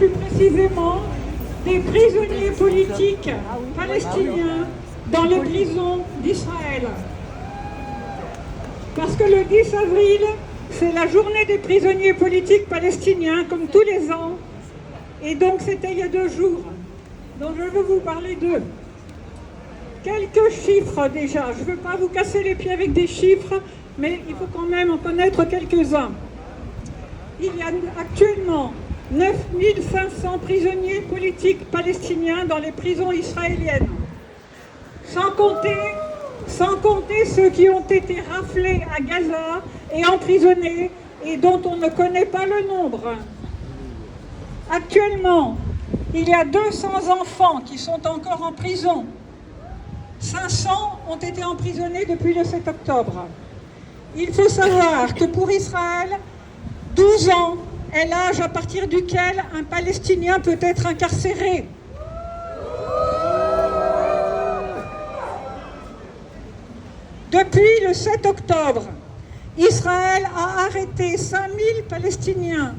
plus précisément des prisonniers politiques palestiniens dans les prisons d'Israël. Parce que le 10 avril, c'est la journée des prisonniers politiques palestiniens, comme tous les ans. Et donc c'était il y a 2 jours. Donc je veux vous parler d'eux. Quelques chiffres déjà. Je ne veux pas vous casser les pieds avec des chiffres, mais il faut quand même en connaître quelques-uns. Il y a actuellement 9500 prisonniers politiques palestiniens dans les prisons israéliennes. Sans compter ceux qui ont été raflés à Gaza et emprisonnés et dont on ne connaît pas le nombre. Actuellement, il y a 200 enfants qui sont encore en prison. 500 ont été emprisonnés depuis le 7 octobre. Il faut savoir que pour Israël, 12 ans est l'âge à partir duquel un Palestinien peut être incarcéré. Depuis le 7 octobre, Israël a arrêté 5000 Palestiniens,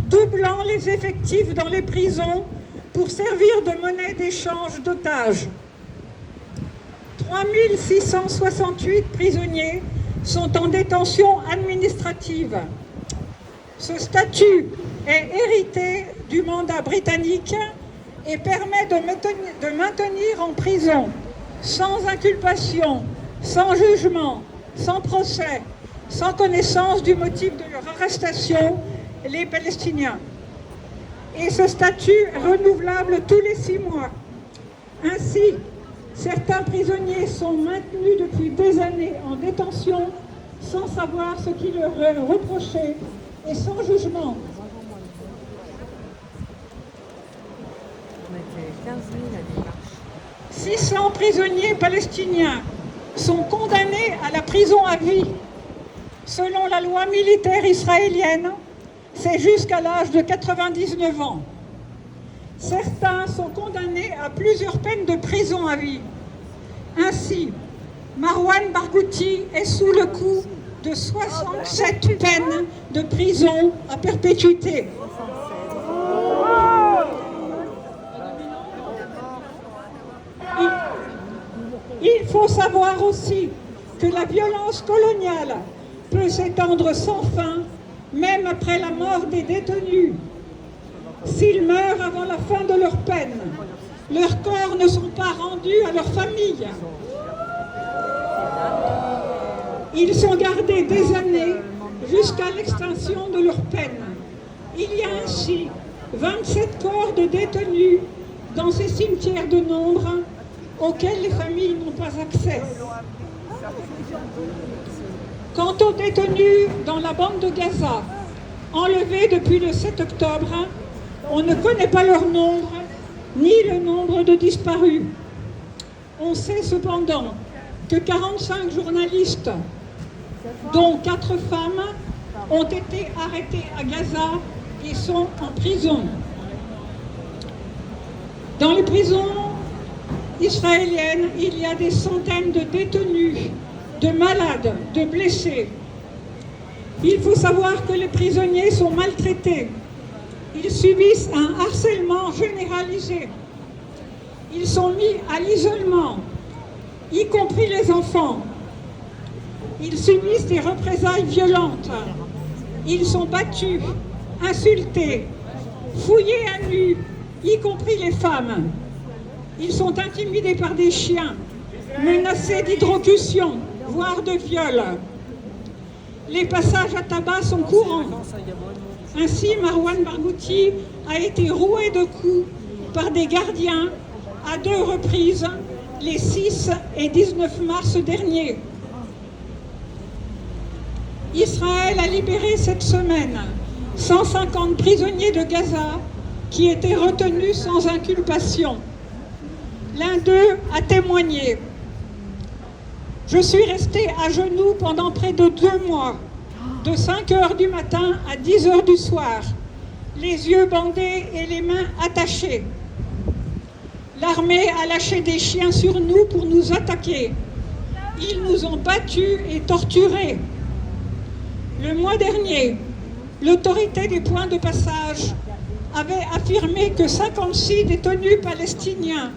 doublant les effectifs dans les prisons pour servir de monnaie d'échange d'otages. 3668 prisonniers sont en détention administrative. Ce statut est hérité du mandat britannique et permet de maintenir en prison, sans inculpation, sans jugement, sans procès, sans connaissance du motif de leur arrestation, les Palestiniens. Et ce statut est renouvelable tous les 6 mois. Ainsi, certains prisonniers sont maintenus depuis des années en détention sans savoir ce qui leur est reproché et sans jugement. On était 15 000 à démarche. 600 prisonniers palestiniens sont condamnés à la prison à vie. Selon la loi militaire israélienne, c'est jusqu'à l'âge de 99 ans. Certains sont condamnés à plusieurs peines de prison à vie. Ainsi, Marwan Barghouti est sous le coup de 67 peines de prison à perpétuité. Il faut savoir aussi que la violence coloniale peut s'étendre sans fin, même après la mort des détenus. S'ils meurent avant la fin de leur peine, leurs corps ne sont pas rendus à leur famille. Ils sont gardés des années jusqu'à l'extinction de leur peine. Il y a ainsi 27 corps de détenus dans ces cimetières de nombre auxquels les familles n'ont pas accès. Quant aux détenus dans la bande de Gaza, enlevés depuis le 7 octobre, on ne connaît pas leur nombre, ni le nombre de disparus. On sait cependant que 45 journalistes, dont 4 femmes, ont été arrêtés à Gaza et sont en prison. Dans les prisons israéliennes, il y a des centaines de détenus, de malades, de blessés. Il faut savoir que les prisonniers sont maltraités. Ils subissent un harcèlement généralisé. Ils sont mis à l'isolement, y compris les enfants. Ils subissent des représailles violentes. Ils sont battus, insultés, fouillés à nu, y compris les femmes. Ils sont intimidés par des chiens, menacés d'hydrocution, voire de viol. Les passages à tabac sont courants. Ainsi, Marwan Barghouti a été roué de coups par des gardiens à 2 reprises, les 6 et 19 mars derniers. Israël a libéré cette semaine 150 prisonniers de Gaza qui étaient retenus sans inculpation. L'un d'eux a témoigné. « Je suis resté à genoux pendant près de 2 mois, de 5 heures du matin à 10 heures du soir, les yeux bandés et les mains attachées. L'armée a lâché des chiens sur nous pour nous attaquer. Ils nous ont battus et torturés. Le mois dernier, l'autorité des points de passage avait affirmé que 56 détenus palestiniens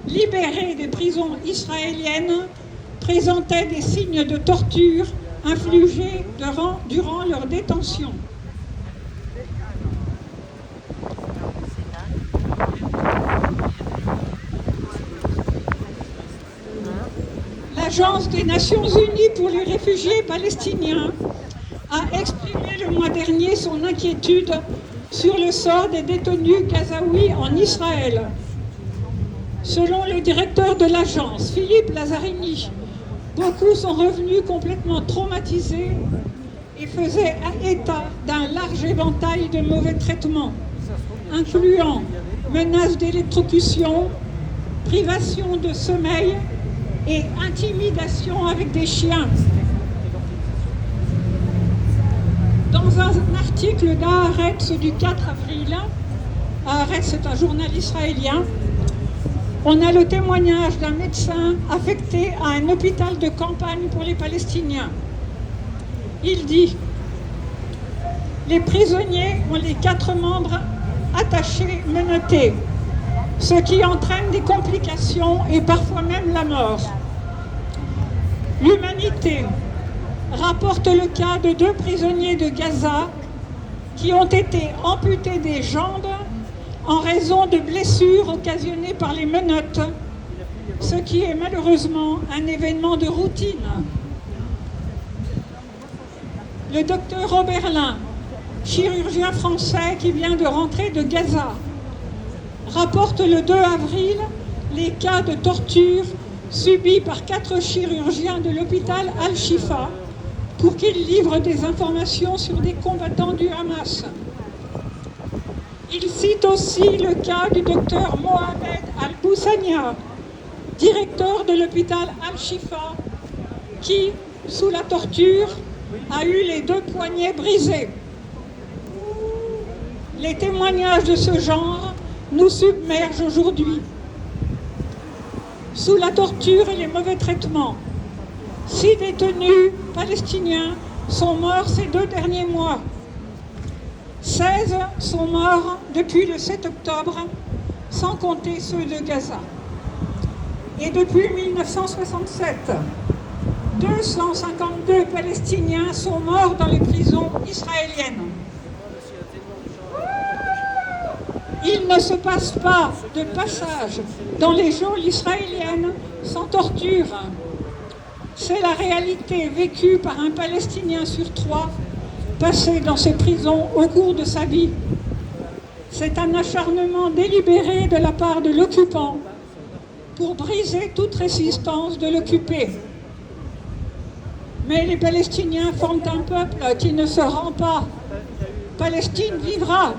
libérés des prisons israéliennes présentaient des signes de torture infligés durant leur détention. L'Agence des Nations Unies pour les réfugiés palestiniens a exprimé le mois dernier son inquiétude sur le sort des détenus gazaouis en Israël. Selon le directeur de l'agence, Philippe Lazzarini, beaucoup sont revenus complètement traumatisés et faisaient état d'un large éventail de mauvais traitements, incluant menaces d'électrocution, privation de sommeil et intimidation avec des chiens. Dans un article d'Haaretz du 4 avril, Haaretz c'est un journal israélien, on a le témoignage d'un médecin affecté à un hôpital de campagne pour les Palestiniens. Il dit « Les prisonniers ont les 4 membres attachés, menottés, ce qui entraîne des complications et parfois même la mort. L'Humanité rapporte le cas de 2 prisonniers de Gaza qui ont été amputés des jambes en raison de blessures occasionnées par les menottes, ce qui est malheureusement un événement de routine. Le docteur Oberlin, chirurgien français qui vient de rentrer de Gaza, rapporte le 2 avril les cas de torture subis par 4 chirurgiens de l'hôpital Al-Shifa pour qu'ils livrent des informations sur des combattants du Hamas. Il cite aussi le cas du docteur Mohamed Al-Boussania, directeur de l'hôpital Al-Shifa, qui, sous la torture, a eu les 2 poignets brisés. Les témoignages de ce genre nous submergent aujourd'hui. Sous la torture et les mauvais traitements, 6 détenus palestiniens sont morts ces 2 derniers mois. 16 sont morts depuis le 7 octobre, sans compter ceux de Gaza. Et depuis 1967, 252 Palestiniens sont morts dans les prisons israéliennes. Il ne se passe pas de passage dans les geôles israéliennes sans torture. C'est la réalité vécue par un Palestinien sur 3 passé dans ces prisons au cours de sa vie. C'est un acharnement délibéré de la part de l'occupant pour briser toute résistance de l'occupé. Mais les Palestiniens forment un peuple qui ne se rend pas. Palestine vivra.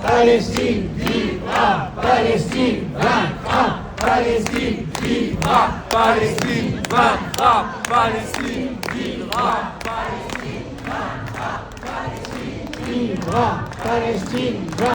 Palestine vivra, Palestine vaincra, Palestine vivra, Palestine vaincra, Palestine vivra, Palestine vaincra, Palestine vivra, Palestine vaincra.